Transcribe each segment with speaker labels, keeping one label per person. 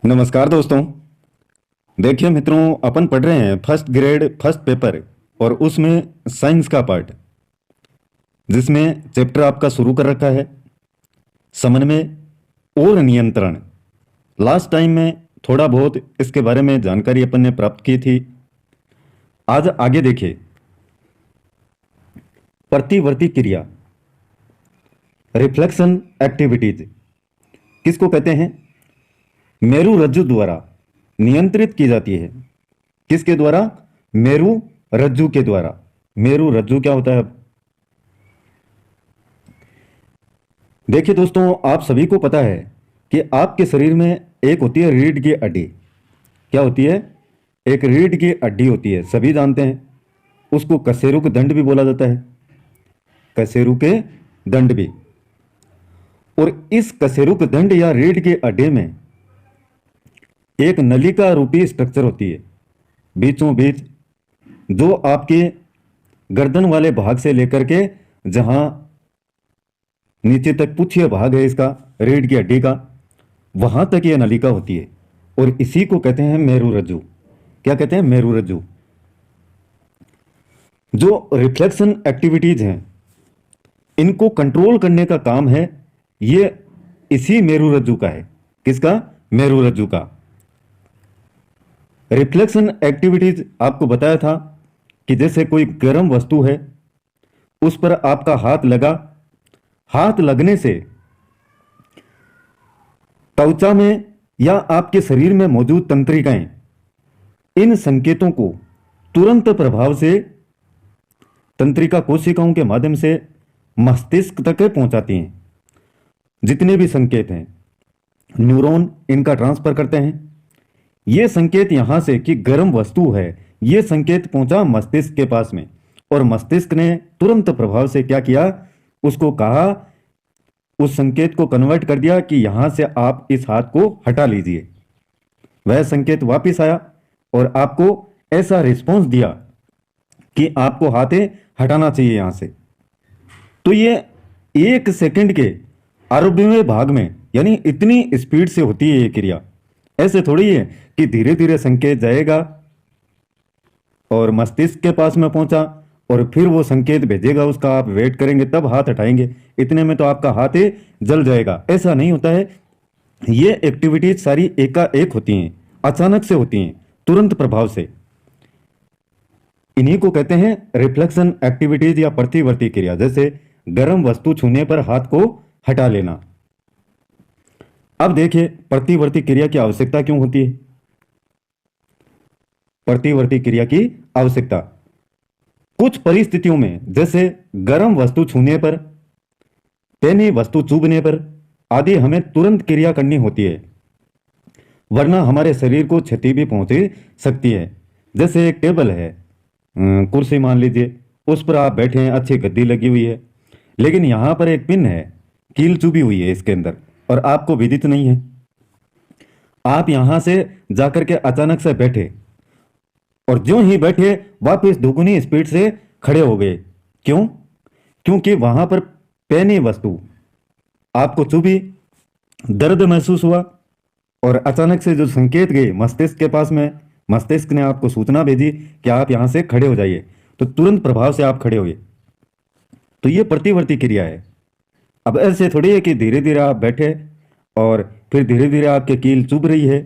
Speaker 1: नमस्कार दोस्तों। देखिए मित्रों, अपन पढ़ रहे हैं फर्स्ट ग्रेड फर्स्ट पेपर और उसमें साइंस का पार्ट, जिसमें चैप्टर आपका शुरू कर रखा है समन्वय और नियंत्रण। लास्ट टाइम में थोड़ा बहुत इसके बारे में जानकारी अपन ने प्राप्त की थी। आज आगे देखिए, प्रतिवर्ती क्रिया, रिफ्लेक्शन एक्टिविटीज किसको कहते हैं? मेरु रज्जु द्वारा नियंत्रित की जाती है। किसके द्वारा? मेरु रज्जु के द्वारा। मेरु रज्जु क्या होता है? अब देखिए दोस्तों, आप सभी को पता है कि आपके शरीर में एक होती है रीढ़ की हड्डी। क्या होती है? एक रीढ़ की हड्डी होती है, सभी जानते हैं। उसको कशेरुक दंड भी बोला जाता है, कशेरु के दंड भी। और इस कशेरुक दंड या रीढ़ के हड्डी में एक नलिका रूपी स्ट्रक्चर होती है बीचों बीच, जो आपके गर्दन वाले भाग से लेकर के जहां नीचे तक पुच्छिया भाग है इसका, रीढ़ की हड्डी का, वहां तक यह नलिका होती है। और इसी को कहते हैं मेरु रज्जु। क्या कहते हैं? मेरु रज्जु। जो रिफ्लेक्शन एक्टिविटीज हैं, इनको कंट्रोल करने का काम है ये इसी मेरु रज्जु का है। किसका? मेरु रज्जु का। रिफ्लेक्शन एक्टिविटीज आपको बताया था कि जैसे कोई गर्म वस्तु है, उस पर आपका हाथ लगा, हाथ लगने से त्वचा में या आपके शरीर में मौजूद तंत्रिकाएं इन संकेतों को तुरंत प्रभाव से तंत्रिका कोशिकाओं के माध्यम से मस्तिष्क तक पहुंचाती हैं। जितने भी संकेत हैं, न्यूरॉन इनका ट्रांसफर करते हैं। ये संकेत यहां से कि गर्म वस्तु है, ये संकेत पहुंचा मस्तिष्क के पास में, और मस्तिष्क ने तुरंत प्रभाव से क्या किया? उसको कहा, उस संकेत को कन्वर्ट कर दिया कि यहां से आप इस हाथ को हटा लीजिए। वह संकेत वापस आया और आपको ऐसा रिस्पॉन्स दिया कि आपको हाथें हटाना चाहिए यहां से। तो ये 1 सेकंड के अरबवें भाग में, यानी इतनी स्पीड से होती है ये क्रिया। ऐसे थोड़ी है कि धीरे धीरे संकेत जाएगा और मस्तिष्क के पास में पहुंचा और फिर वो संकेत भेजेगा, उसका आप वेट करेंगे तब हाथ हटाएंगे, इतने में तो आपका हाथ ही जल जाएगा। ऐसा नहीं होता है। ये एक्टिविटीज सारी एकाएक होती हैं, अचानक से होती हैं, तुरंत प्रभाव से। इन्हीं को कहते हैं रिफ्लेक्शन एक्टिविटीज या प्रतिवर्ती क्रिया। जैसे गर्म वस्तु छूने पर हाथ को हटा लेना। अब देखिए, प्रतिवर्ती क्रिया की आवश्यकता क्यों होती है? प्रतिवर्ती क्रिया की आवश्यकता कुछ परिस्थितियों में, जैसे गर्म वस्तु छूने पर, पैनी वस्तु चुभने पर आदि, हमें तुरंत क्रिया करनी होती है, वरना हमारे शरीर को क्षति भी पहुंच सकती है। जैसे एक टेबल है, कुर्सी मान लीजिए, उस पर आप बैठे हैं, अच्छी गद्दी लगी हुई है, लेकिन यहां पर एक पिन है, कील चुभी हुई है इसके अंदर, और आपको विदित नहीं है। आप यहां से जाकर के अचानक से बैठे और ज्यों ही बैठे वापस दुगुनी स्पीड से खड़े हो गए। क्यों? क्योंकि वहां पर पैनी वस्तु आपको चुभी, दर्द महसूस हुआ, और अचानक से जो संकेत गए मस्तिष्क के पास में, मस्तिष्क ने आपको सूचना भेजी कि आप यहां से खड़े हो जाइए, तो तुरंत प्रभाव से आप खड़े हो गए। तो ये प्रतिवर्ती क्रिया है। अब ऐसे थोड़ी है कि धीरे धीरे आप बैठे और फिर धीरे धीरे आपके कील चुभ रही है,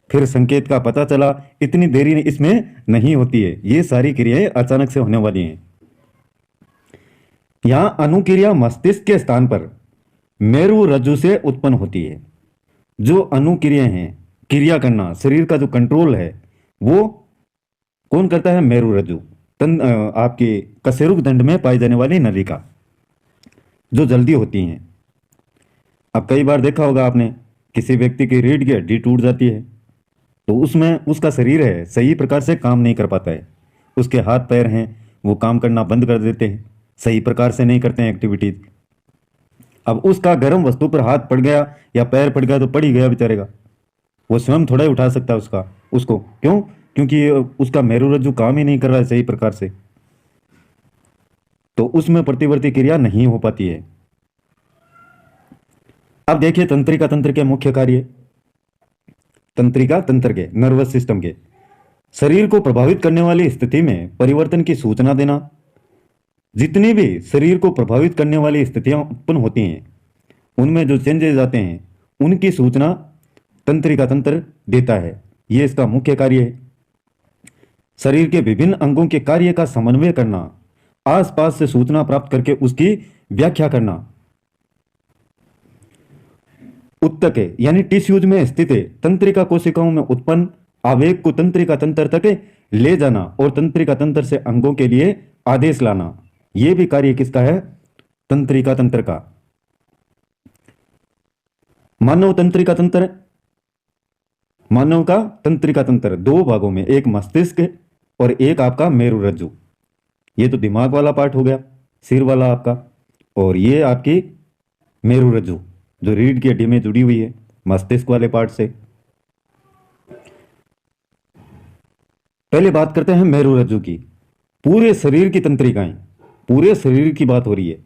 Speaker 1: फिर संकेत का पता चला, इतनी देरी इसमें नहीं होती है। ये सारी क्रियाएं अचानक से होने वाली हैं। यहां अनुक्रिया मस्तिष्क के स्थान पर मेरु रज्जु से उत्पन्न होती है। जो अनुक्रियाएं हैं, क्रिया करना, शरीर का जो कंट्रोल है, वो कौन करता है? मेरु रज्जु, आपकी कशेरुक दंड में पाई जाने वाली नलिका, जो जल्दी होती हैं। अब कई बार देखा होगा आपने, किसी व्यक्ति की रीढ़ की हड्डी टूट जाती है, तो उसमें उसका शरीर है सही प्रकार से काम नहीं कर पाता है, उसके हाथ पैर हैं वो काम करना बंद कर देते हैं, सही प्रकार से नहीं करते हैं एक्टिविटीज। अब उसका गर्म वस्तु पर हाथ पड़ गया या पैर पड़ गया तो पड़ ही गया बेचारे का, वो स्वयं थोड़ा ही उठा सकता है उसको। क्यों? क्योंकि उसका मेरु रज्जु काम ही नहीं कर रहा है सही प्रकार से, तो उसमें प्रतिवर्ती क्रिया नहीं हो पाती है। अब देखिए तंत्रिका तंत्र के मुख्य कार्य। तंत्रिका तंत्र के, नर्वस सिस्टम के, शरीर को प्रभावित करने वाली स्थिति में परिवर्तन की सूचना देना। जितनी भी शरीर को प्रभावित करने वाली स्थितियां उत्पन्न होती हैं, उनमें जो चेंजेस आते हैं, उनकी सूचना तंत्रिका तंत्र देता है। यह इसका मुख्य कार्य है। शरीर के विभिन्न अंगों के कार्य का समन्वय करना, आसपास से सूचना प्राप्त करके उसकी व्याख्या करना। उत्तक यानी टिश्यूज में स्थित तंत्रिका कोशिकाओं में उत्पन्न आवेग को तंत्रिका तंत्र तक ले जाना और तंत्रिका तंत्र से अंगों के लिए आदेश लाना, यह भी कार्य किसका है? तंत्रिका तंत्र का। मानव तंत्रिका तंत्र, मानव का तंत्रिका तंत्र दो भागों में, एक मस्तिष्क और एक आपका मेरुरज्जु। ये तो दिमाग वाला पार्ट हो गया, सिर वाला आपका, और ये आपकी मेरुरज्जु जो रीढ़ की हड्डी में जुड़ी हुई है मस्तिष्क वाले पार्ट से। पहले बात करते हैं मेरुरज्जु की। पूरे शरीर की तंत्रिकाएं, पूरे शरीर की बात हो रही है।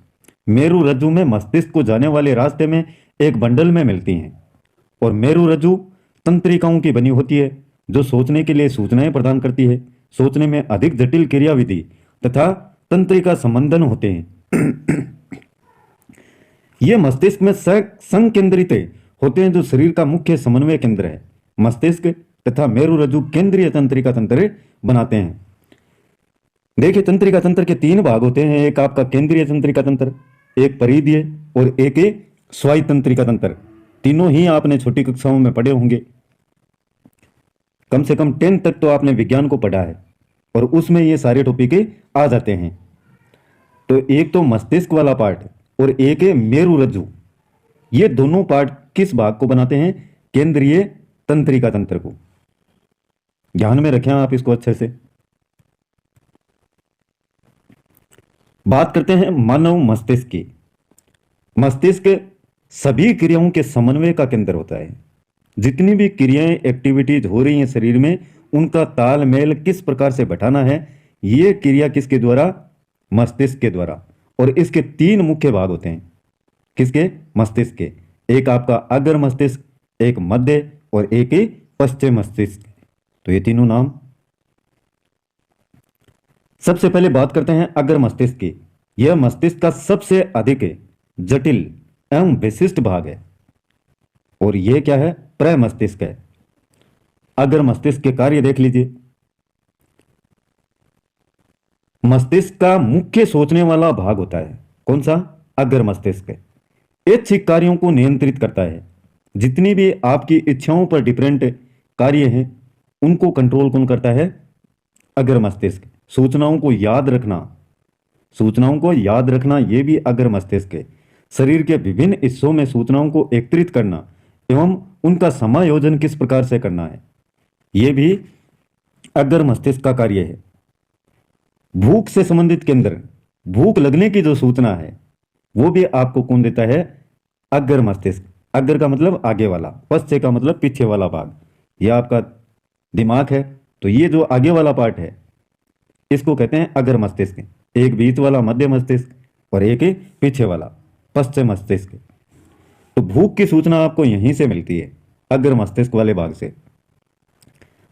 Speaker 1: मेरुरज्जु में मस्तिष्क को जाने वाले रास्ते में एक बंडल में मिलती हैं, और मेरुरज्जु तंत्रिकाओं की बनी होती है जो सोचने के लिए सूचनाएं प्रदान करती है। सोचने में अधिक जटिल क्रियाविधि तथा तंत्रिका संबंधन होते हैं। ये मस्तिष्क में संकेंद्रित होते हैं, जो शरीर का मुख्य समन्वय केंद्र है। मस्तिष्क तथा मेरुरज्जु केंद्रीय तंत्रिका तंत्र बनाते हैं। देखिए, तंत्रिका तंत्र के तीन भाग होते हैं। एक आपका केंद्रीय तंत्रिका तंत्र, एक परिधीय और एक स्वायु तंत्रिका तंत्र। तीनों ही आपने छोटी कक्षाओं में पढ़े होंगे। कम से कम 10 तक तो आपने विज्ञान को पढ़ा है, और उसमें ये सारे टॉपिक आ जाते हैं। तो एक तो मस्तिष्क वाला पार्ट और एक है मेरुरज्जु। ये दोनों पार्ट किस भाग को बनाते हैं? केंद्रीय तंत्रिका तंत्र को। ध्यान में रखें आप इसको अच्छे से। बात करते हैं मानव मस्तिष्क की। मस्तिष्क सभी क्रियाओं के समन्वय का केंद्र होता है। जितनी भी क्रियाएं, एक्टिविटीज हो रही हैं शरीर में, उनका तालमेल किस प्रकार से बैठाना है, ये क्रिया किसके द्वारा? मस्तिष्क के द्वारा। और इसके तीन मुख्य भाग होते हैं। किसके? मस्तिष्क के। एक आपका अग्र मस्तिष्क, एक मध्य और एक पश्चिम मस्तिष्क। तो ये तीनों नाम। सबसे पहले बात करते हैं अग्र मस्तिष्क की। यह मस्तिष्क का सबसे अधिक जटिल एवं विशिष्ट भाग है, और यह क्या है? प्रमस्तिष्क है। अग्र मस्तिष्क के कार्य देख लीजिए। मस्तिष्क का मुख्य सोचने वाला भाग होता है कौन सा? अग्र मस्तिष्क। ऐच्छिक कार्यों को नियंत्रित करता है। जितनी भी आपकी इच्छाओं पर डिपेंडेंट कार्य हैं, उनको कंट्रोल कौन करता है? अग्र मस्तिष्क। सूचनाओं को याद रखना, सूचनाओं को याद रखना, यह भी अग्र मस्तिष्क है। शरीर के विभिन्न हिस्सों में सूचनाओं को एकत्रित करना एवं उनका समायोजन किस प्रकार से करना है, यह भी अग्र मस्तिष्क का कार्य है। भूख से संबंधित केंद्र, भूख लगने की जो सूचना है, वो भी आपको कौन देता है? अग्र मस्तिष्क। अग्र का मतलब आगे वाला, पश्च का मतलब पीछे वाला भाग। यह आपका दिमाग है, तो ये जो आगे वाला पार्ट है, इसको कहते हैं अग्र मस्तिष्क। एक बीच वाला मध्य मस्तिष्क और एक पीछे वाला पश्चिम मस्तिष्क। तो भूख की सूचना आपको यहीं से मिलती है, अग्र मस्तिष्क वाले भाग से।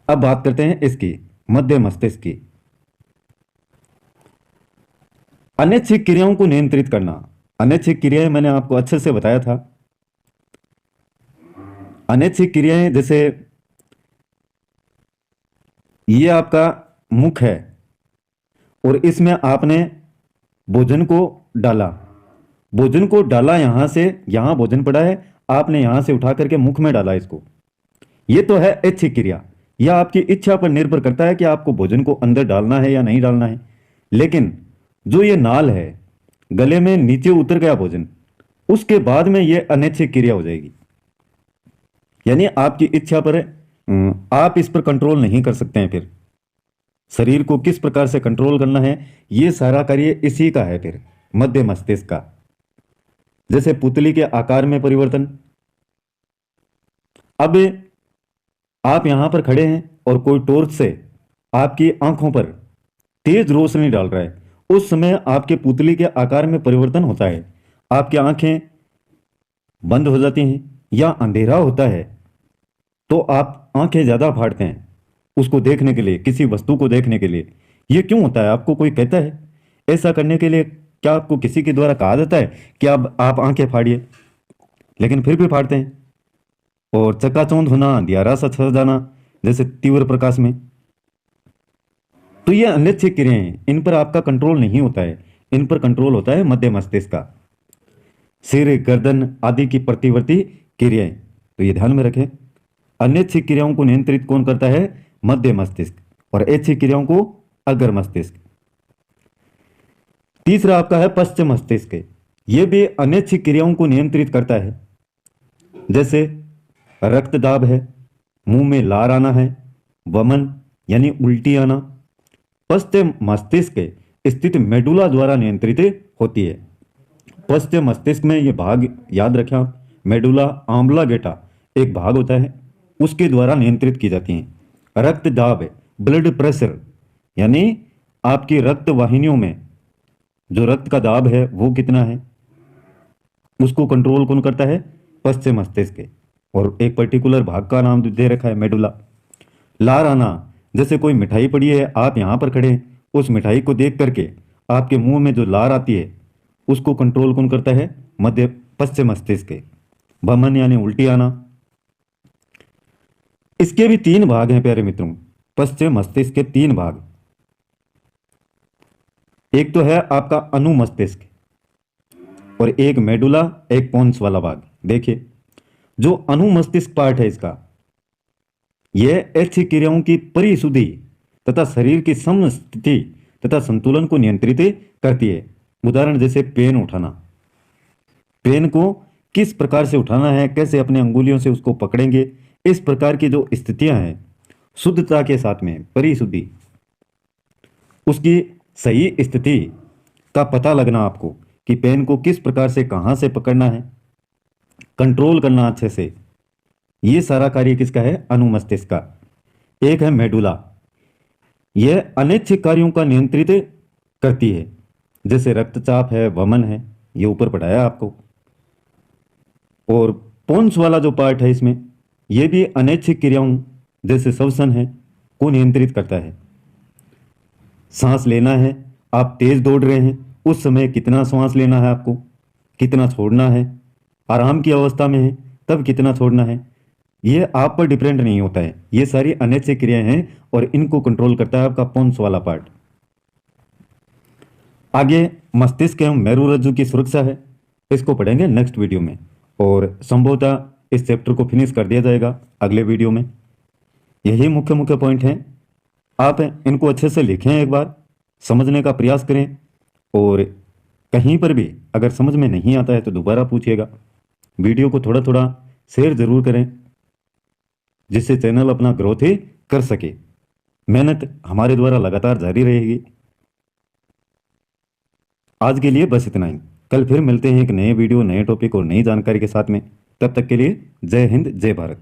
Speaker 1: अब बात करते हैं इसकी मध्य मस्तिष्क की। अनैच्छिक क्रियाओं को नियंत्रित करना। अनैच्छिक क्रियाएं मैंने आपको अच्छे से बताया था। अनैच्छिक क्रियाएं जैसे ये आपका मुख है, और इसमें आपने भोजन को डाला, भोजन को डाला, यहां से यहां भोजन पड़ा है, आपने यहां से उठा करके मुख में डाला इसको। ये तो है ऐच्छिक क्रिया। यह आपकी इच्छा पर निर्भर करता है कि आपको भोजन को अंदर डालना है या नहीं डालना है। लेकिन जो ये नाल है, गले में नीचे उतर गया भोजन, उसके बाद में ये अनैच्छिक क्रिया हो जाएगी। यानी आपकी इच्छा पर आप इस पर कंट्रोल नहीं कर सकते हैं। फिर शरीर को किस प्रकार से कंट्रोल करना है, ये सारा कार्य इसी का है, फिर मध्य मस्तिष्क का। जैसे पुतली के आकार में परिवर्तन। अब आप यहां पर खड़े हैं और कोई टॉर्च से आपकी आंखों पर तेज रोशनी डाल रहा है, उस समय आपके पुतली के आकार में परिवर्तन होता है। आपकी आंखें बंद हो जाती हैं या अंधेरा होता है, तो आप आंखें ज़्यादा फाड़ते हैं उसको देखने के लिए, किसी वस्तु को देखने के लिए। ये क्यों होता है? आपको कोई कहता है ऐसा करने के लिए? क्या आपको किसी के द्वारा कहा जाता है कि अब आप आंखें फाड़िए? लेकिन फिर भी फाड़ते हैं। और चकाचौंध होना, अंधियारा सा छा जाना जैसे तीव्र प्रकाश में, तो ये अनैच्छिक क्रियाएं हैं, इन पर आपका कंट्रोल नहीं होता है। इन पर कंट्रोल होता है मध्य मस्तिष्क का। सिर, गर्दन आदि की प्रतिवर्ती क्रियाएं, तो ये ध्यान में रखें। अनैच्छिक क्रियाओं को नियंत्रित कौन करता है? मध्य मस्तिष्क। और ऐच्छिक क्रियाओं को अग्र मस्तिष्क। तीसरा आपका है पश्चिम मस्तिष्क। यह भी अनैच्छिक क्रियाओं को नियंत्रित करता है। जैसे रक्त दाब है, मुंह में लार आना है, वमन यानी उल्टी आना, पश्चिम मस्तिष्क स्थित मेडुला द्वारा नियंत्रित होती है। पश्चिम मस्तिष्क में ये भाग याद रखें आप, मेडुला आम्बलागेटा एक भाग होता है, उसके द्वारा नियंत्रित की जाती हैं। रक्त दाब, ब्लड प्रेशर यानी आपकी रक्त वाहिनियों में जो रक्त का दाब है वो कितना है, उसको कंट्रोल कौन करता है? पश्चिम मस्तिष्क। और एक पर्टिकुलर भाग का नाम दे रखा है मेडुला। लार आना, जैसे कोई मिठाई पड़ी है, आप यहाँ पर खड़े हैं, उस मिठाई को देख करके आपके मुंह में जो लार आती है उसको कंट्रोल कौन करता है? मध्य पश्चिम मस्तिष्क। भमन यानी उल्टी आना। इसके भी तीन भाग हैं प्यारे मित्रों, पश्चिम मस्तिष्क के तीन भाग। एक तो है आपका अनुमस्तिष्क और एक मेडुला, एक पोन्स वाला भाग। देखिए जो अनुमस्तिष्क पार्ट है इसका, यह ऐच्छिक क्रियाओं की परिशुद्धि तथा शरीर की समस्थिति तथा संतुलन को नियंत्रित करती है। उदाहरण जैसे पेन उठाना, पेन को किस प्रकार से उठाना है, कैसे अपने अंगुलियों से उसको पकड़ेंगे, इस प्रकार की जो स्थितियां हैं शुद्धता के साथ में परिशुद्धि, उसकी सही स्थिति का पता लगना आपको कि पेन को किस प्रकार से कहां से पकड़ना है, कंट्रोल करना अच्छे से, ये सारा कार्य किसका है? अनुमस्तिष्क का। एक है मेडुला, यह अनैच्छिक कार्यों का नियंत्रित करती है, जैसे रक्तचाप है, वमन है, ये ऊपर पढ़ाया आपको। और पोन्स वाला जो पार्ट है इसमें, यह भी अनैच्छिक क्रियाओं जैसे श्वसन है को नियंत्रित करता है। सांस लेना है, आप तेज दौड़ रहे हैं, उस समय कितना सांस लेना है आपको, कितना छोड़ना है, आराम की अवस्था में है तब कितना छोड़ना है, ये आप पर डिपेंड नहीं होता है। ये सारी अनैच्छिक क्रियाएं हैं और इनको कंट्रोल करता है आपका पोन्स वाला पार्ट। आगे मस्तिष्क एवं मेरुरज्जु की सुरक्षा है, इसको पढ़ेंगे नेक्स्ट वीडियो में, और संभवतः इस चैप्टर को फिनिश कर दिया जाएगा अगले वीडियो में। यही मुख्य मुख्य पॉइंट हैं, आप इनको अच्छे से लिखें, एक बार समझने का प्रयास करें, और कहीं पर भी अगर समझ में नहीं आता है तो दोबारा पूछिएगा। वीडियो को थोड़ा थोड़ा शेयर जरूर करें, जिससे चैनल अपना ग्रोथ ही कर सके। मेहनत हमारे द्वारा लगातार जारी रहेगी। आज के लिए बस इतना ही, कल फिर मिलते हैं एक नए वीडियो, नए टॉपिक और नई जानकारी के साथ में। तब तक के लिए जय हिंद, जय भारत।